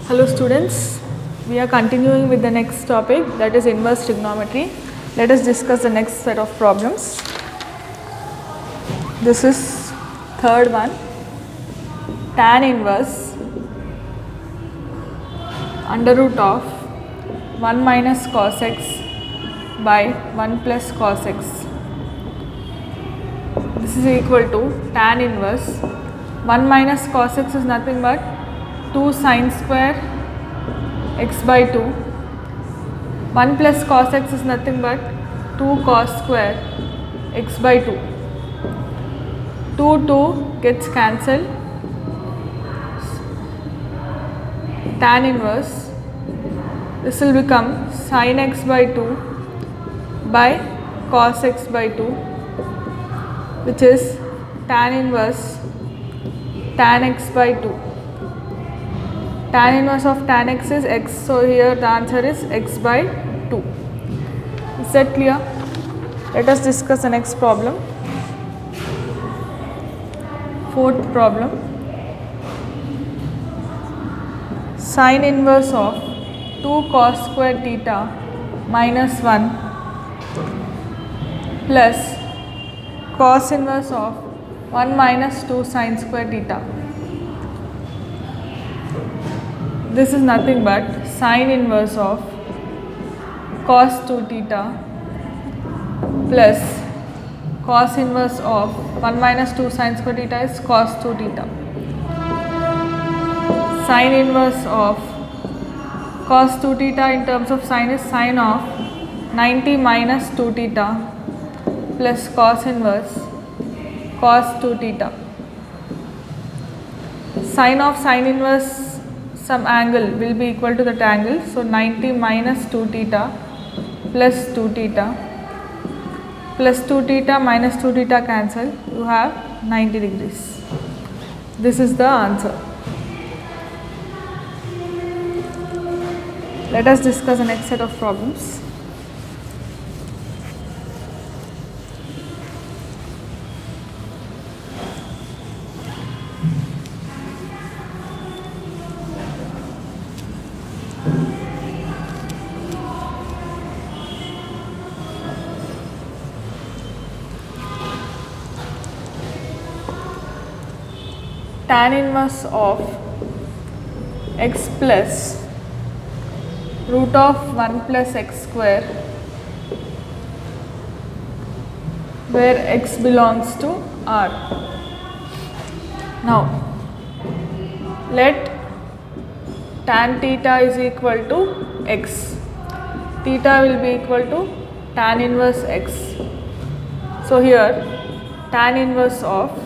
Hello students, we are continuing with the next topic, that is inverse trigonometry. Let us discuss the next set of problems. This is third one, tan inverse under root of 1 minus cos x by 1 plus cos x. This is equal to tan inverse 1 minus cos x is nothing but 2 sin square x by 2. 1 plus cos x is nothing but 2 cos square x by 2. 2 gets cancelled. Tan inverse, this will become sin x by 2 by cos x by 2, which is tan inverse tan x by 2. Tan inverse of tan x is x, so here the answer is x by 2. Is that clear? Let us discuss the next problem. Fourth problem, sin inverse of 2 cos square theta minus 1 plus cos inverse of 1 minus 2 sin square theta. This is nothing but sin inverse of cos 2 theta plus cos inverse of 1 minus 2 sin square theta is cos 2 theta. Sin inverse of cos 2 theta in terms of sin is sin of 90 minus 2 theta plus cos inverse cos 2 theta. Sin of sin inverse some angle will be equal to that angle, so 90 minus 2 theta plus 2 theta plus 2 theta minus 2 theta cancel, you have 90 degrees. This is the answer. Let us discuss the next set of problems. Tan inverse of x plus root of 1 plus x square, where x belongs to R. Now let tan theta is equal to x. Theta will be equal to tan inverse x. So here tan inverse of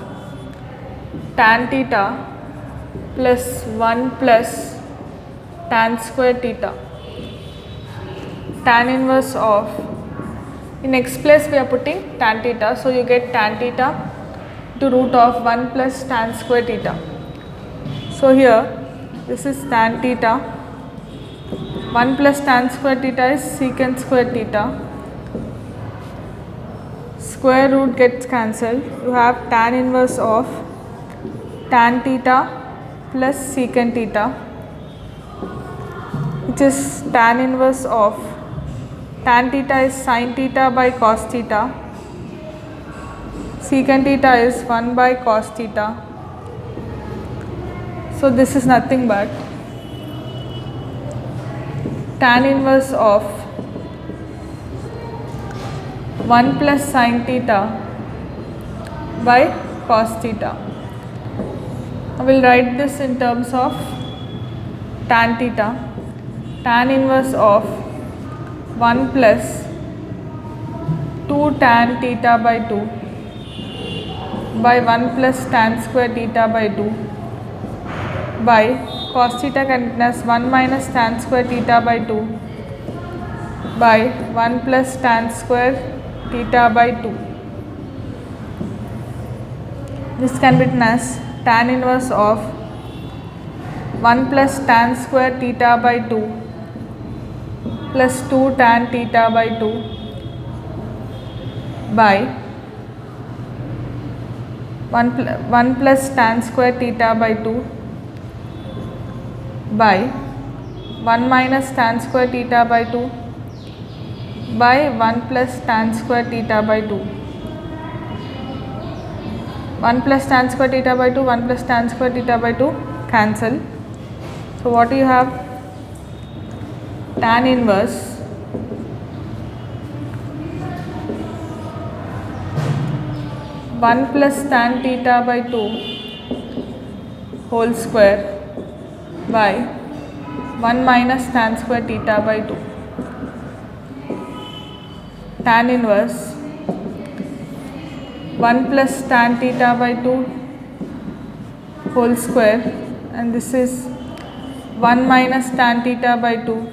tan theta plus 1 plus tan square theta. Tan inverse of, in x place we are putting tan theta, so you get tan theta to root of 1 plus tan square theta. So here this is tan theta, 1 plus tan square theta is secant square theta, square root gets cancelled, you have tan inverse of tan theta plus secant theta, which is tan inverse of tan theta is sin theta by cos theta, secant theta is 1 by cos theta. So this is nothing but tan inverse of 1 plus sin theta by cos theta. I will write this in terms of tan theta. Tan inverse of 1 plus 2 tan theta by 2 by 1 plus tan square theta by 2 by cos theta can be as 1 minus tan square theta by 2 by 1 plus tan square theta by 2. This can be written as tan inverse of 1 plus tan square theta by 2 plus 2 tan theta by 2 by 1 plus tan square theta by 2 by 1 minus tan square theta by 2 by 1 plus tan square theta by 2. 1 plus tan square theta by 2, 1 plus tan square theta by 2 cancel. So what do you have? Tan inverse 1 plus tan theta by 2 whole square by 1 minus tan square theta by 2. Tan inverse 1 plus tan theta by 2 whole square, and this is 1 minus tan theta by 2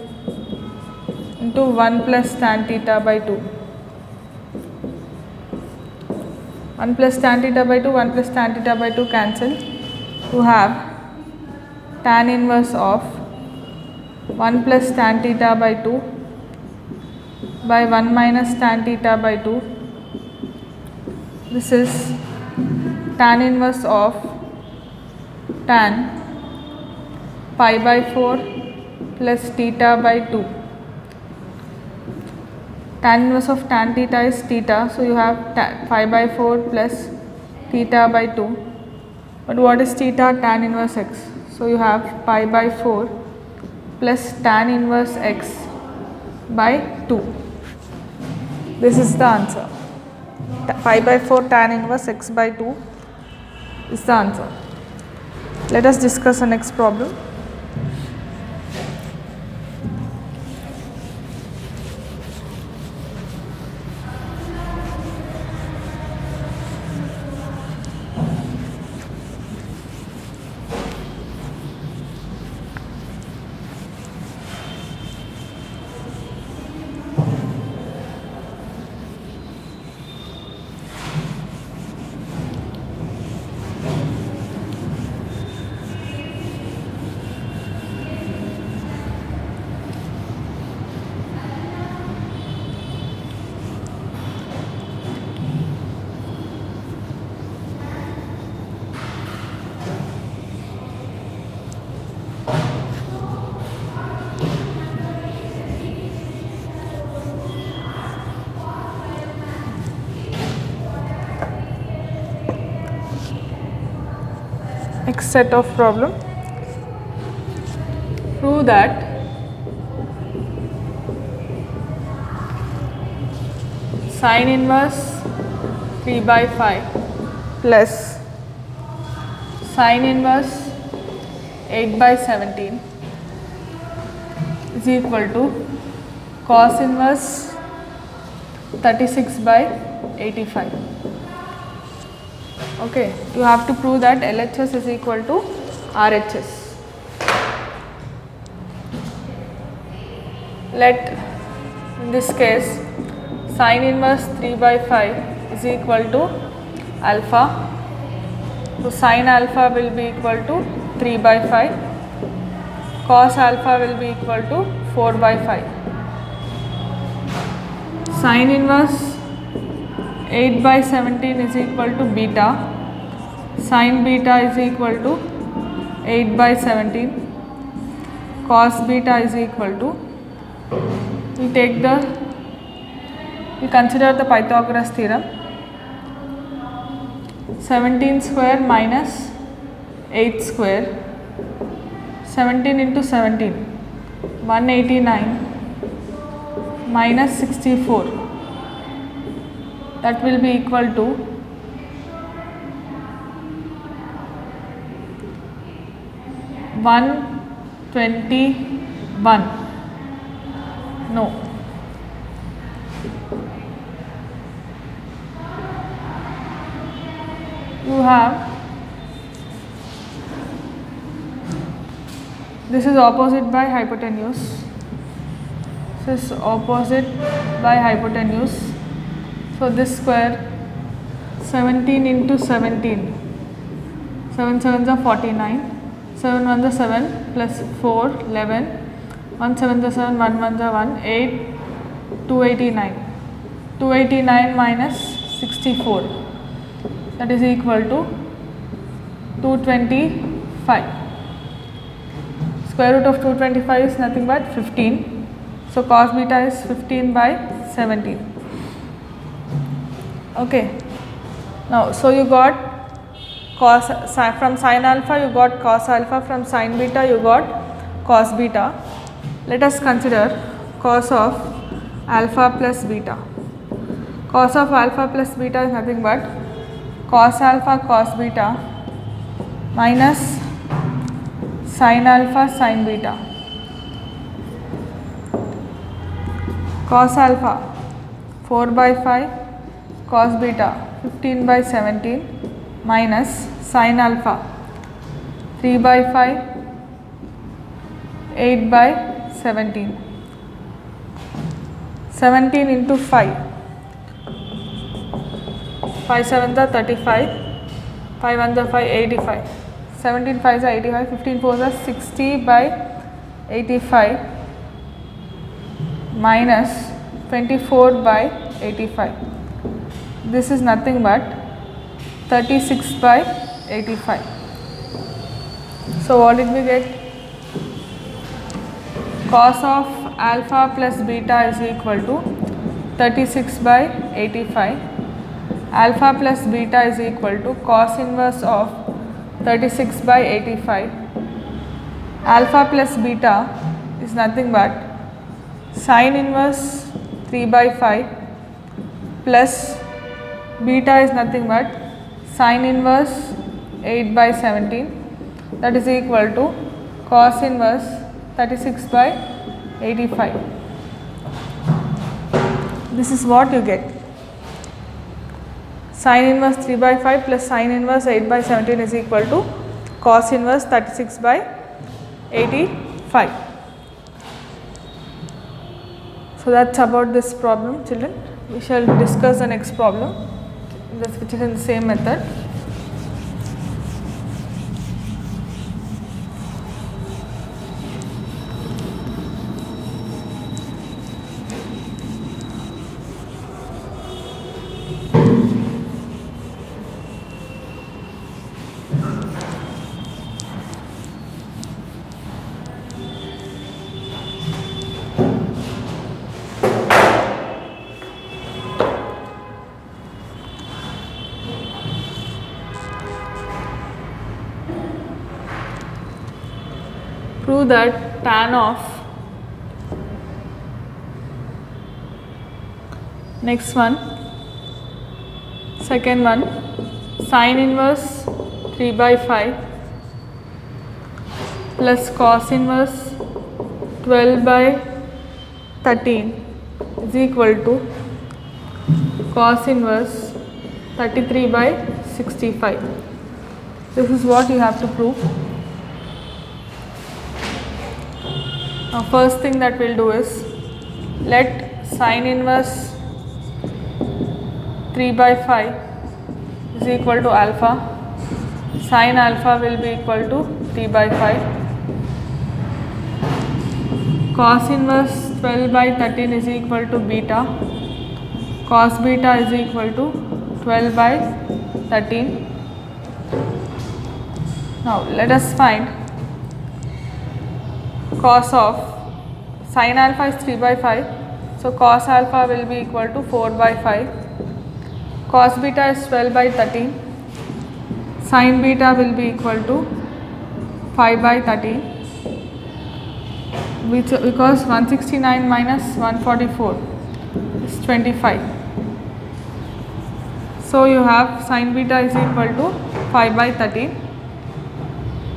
into 1 plus tan theta by 2. 1 plus tan theta by 2, 1 plus tan theta by 2 cancel. You have tan inverse of 1 plus tan theta by 2 by 1 minus tan theta by 2. This is tan inverse of tan pi by 4 plus theta by 2. Tan inverse of tan theta is theta, so you have pi by 4 plus theta by 2. But what is theta? Tan inverse x. So you have pi by 4 plus tan inverse x by 2. This is the answer. Pi by 4 tan inverse x by 2 is the answer. Let us discuss the next problem. Next set of problem. Prove that sin inverse 3 by 5 plus sin inverse 8 by 17 is equal to cos inverse 36 by 85. Okay, you have to prove that LHS is equal to RHS. Let, in this case, sin inverse 3 by 5 is equal to alpha. So sin alpha will be equal to 3 by 5. Cos alpha will be equal to 4 by 5. Sin inverse 8 by 17 is equal to beta. Sin beta is equal to 8 by 17. Cos beta is equal to, we consider the Pythagoras theorem. 17 square minus 8 square. 17 into 17, 189 minus 64. That will be equal to 121. No. You have, this is opposite by hypotenuse. This is opposite by hypotenuse. So this square 17 into 17, 7 sevens are 49, 7 ones are 7 plus 4, 11, 1 sevens are 7, 1 ones are 1, 8, 289. 289 minus 64, that is equal to 225. Square root of 225 is nothing but 15. So cos beta is 15 by 17. Okay. Now, so you got cos from sin alpha, you got cos alpha, from sin beta you got cos beta. Let us consider cos of alpha plus beta. Cos of alpha plus beta is nothing but cos alpha cos beta minus sin alpha sin beta. Cos alpha 4 by 5, cos beta 15 by 17 minus sin alpha 3 by 5, 8 by 17. 17 into 5. 5 7s are 35, 5 1s are 5, 85. 17 5s are 85, 15 4s are 60 by 85 minus 24 by 85. This is nothing but 36 by 85. So what did we get? Cos of alpha plus beta is equal to 36 by 85. Alpha plus beta is equal to cos inverse of 36 by 85. Alpha plus beta is nothing but sin inverse 3 by 5 plus beta is nothing but sin inverse 8 by 17, that is equal to cos inverse 36 by 85. This is what you get. Sin inverse 3 by 5 plus sin inverse 8 by 17 is equal to cos inverse 36 by 85. So that's about this problem, children. We shall discuss the next problem, which is in the same method. Prove that tan of, next one, second one, sin inverse 3 by 5 plus cos inverse 12 by 13 is equal to cos inverse 33 by 65. This is what you have to prove. Now first thing that we'll do is, let sin inverse 3 by 5 is equal to alpha. Sin alpha will be equal to 3 by 5. Cos inverse 12 by 13 is equal to beta. Cos beta is equal to 12 by 13. Now let us find cos of, sin alpha is 3 by 5, so cos alpha will be equal to 4 by 5, cos beta is 12 by 13, sin beta will be equal to 5 by 13, because 169 minus 144 is 25. So you have sin beta is equal to 5 by 13.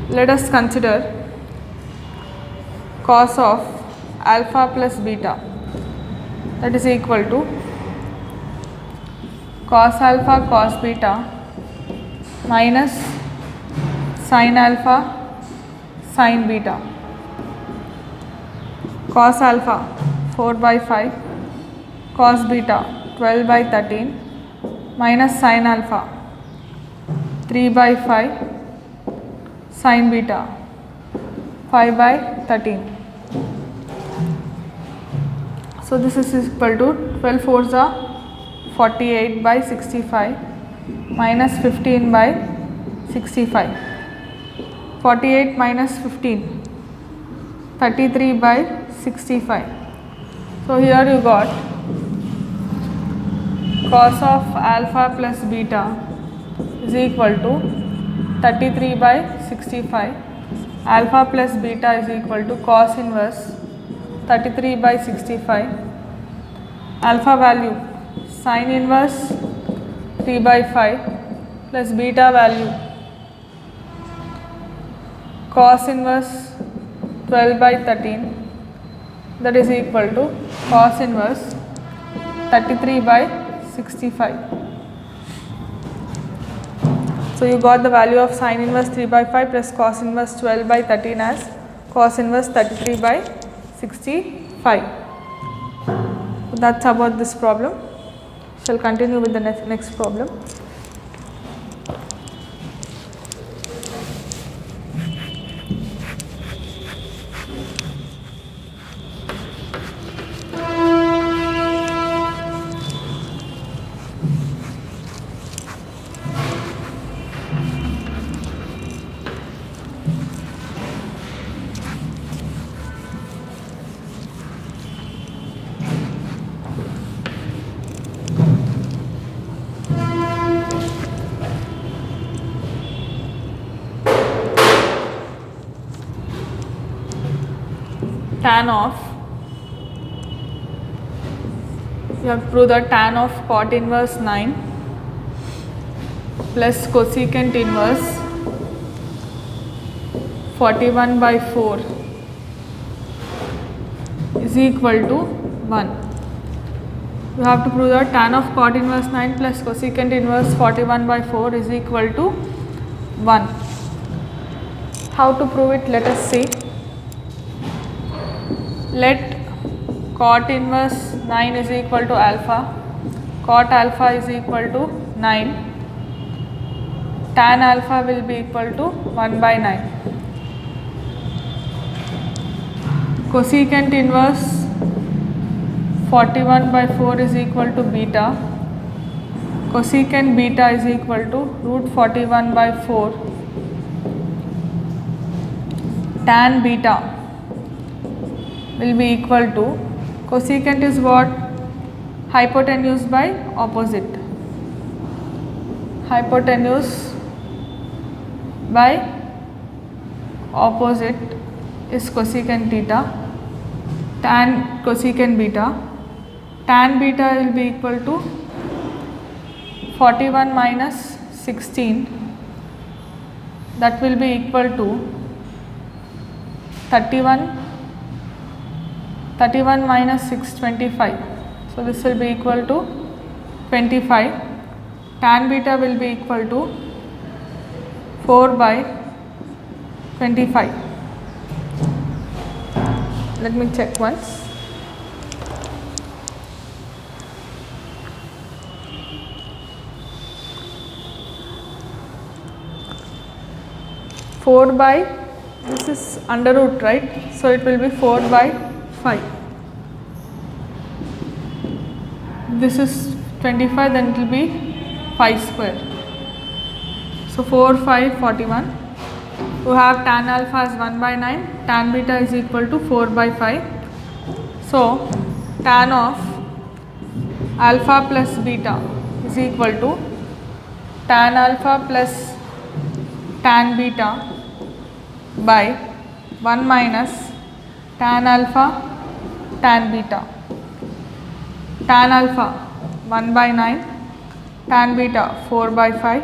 Let us consider cos of alpha plus beta, that is equal to cos alpha cos beta minus sin alpha sin beta. Cos alpha 4 by 5, cos beta 12 by 13 minus sin alpha 3 by 5, sin beta 5 by 13. So this is equal to 12 4s are 48 by 65 minus 15 by 65. 48 minus 15, 33 by 65. So here you got cos of alpha plus beta is equal to 33 by 65. Alpha plus beta is equal to cos inverse 33 by 65. Alpha value sin inverse 3 by 5 plus beta value cos inverse 12 by 13, that is equal to cos inverse 33 by 65. So you got the value of sin inverse 3 by 5 plus cos inverse 12 by 13 as cos inverse 33 by 65. So that's about this problem. Shall continue with the next problem. Tan of, you have to prove that tan of cot inverse 9 plus cosecant inverse 41 by 4 is equal to 1. You have to prove that tan of cot inverse 9 plus cosecant inverse 41 by 4 is equal to 1. How to prove it? Let us see. Let cot inverse 9 is equal to alpha, cot alpha is equal to 9, tan alpha will be equal to 1 by 9. Cosecant inverse 41 by 4 is equal to beta, cosecant beta is equal to root 41 by 4, tan beta will be equal to, cosecant is what? Hypotenuse by opposite. Hypotenuse by opposite is cosecant theta, tan cosecant beta. Tan beta will be equal to 41 minus 16, that will be equal to 31 minus 6, 25. So this will be equal to 25. Tan beta will be equal to 4 by 25. Let me check once. Four by, this is under root, right? So it will be 4 by 5. This is 25, then it will be 5 square. So 4, 5, 41. You have tan alpha as 1 by 9, tan beta is equal to 4 by 5. So tan of alpha plus beta is equal to tan alpha plus tan beta by 1 minus tan alpha tan beta. Tan alpha 1 by 9, tan beta 4 by 5,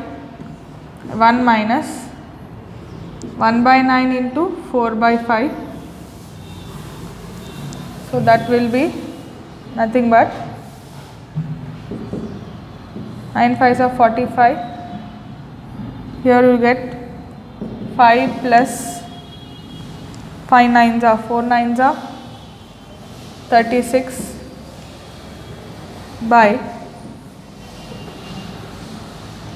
1 minus 1 by 9 into 4 by 5. So that will be nothing but 9 5s are 45. Here you get 5 plus 5 9s are 4 9s are 36 by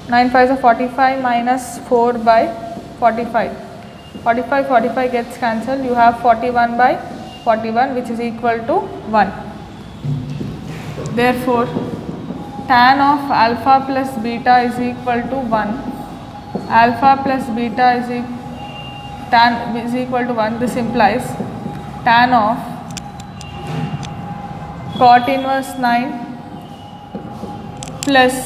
9 5s are 45 minus 4 by 45. 45 gets cancelled. You have 41 by 41, which is equal to 1. Therefore, tan of alpha plus beta is equal to 1. Alpha plus beta is tan is equal to 1. This implies tan of cot inverse 9 plus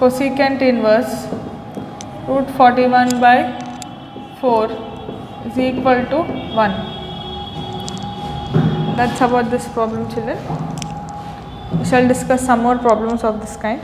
cosecant inverse root 41 by 4 is equal to 1. That's about this problem, children. We shall discuss some more problems of this kind.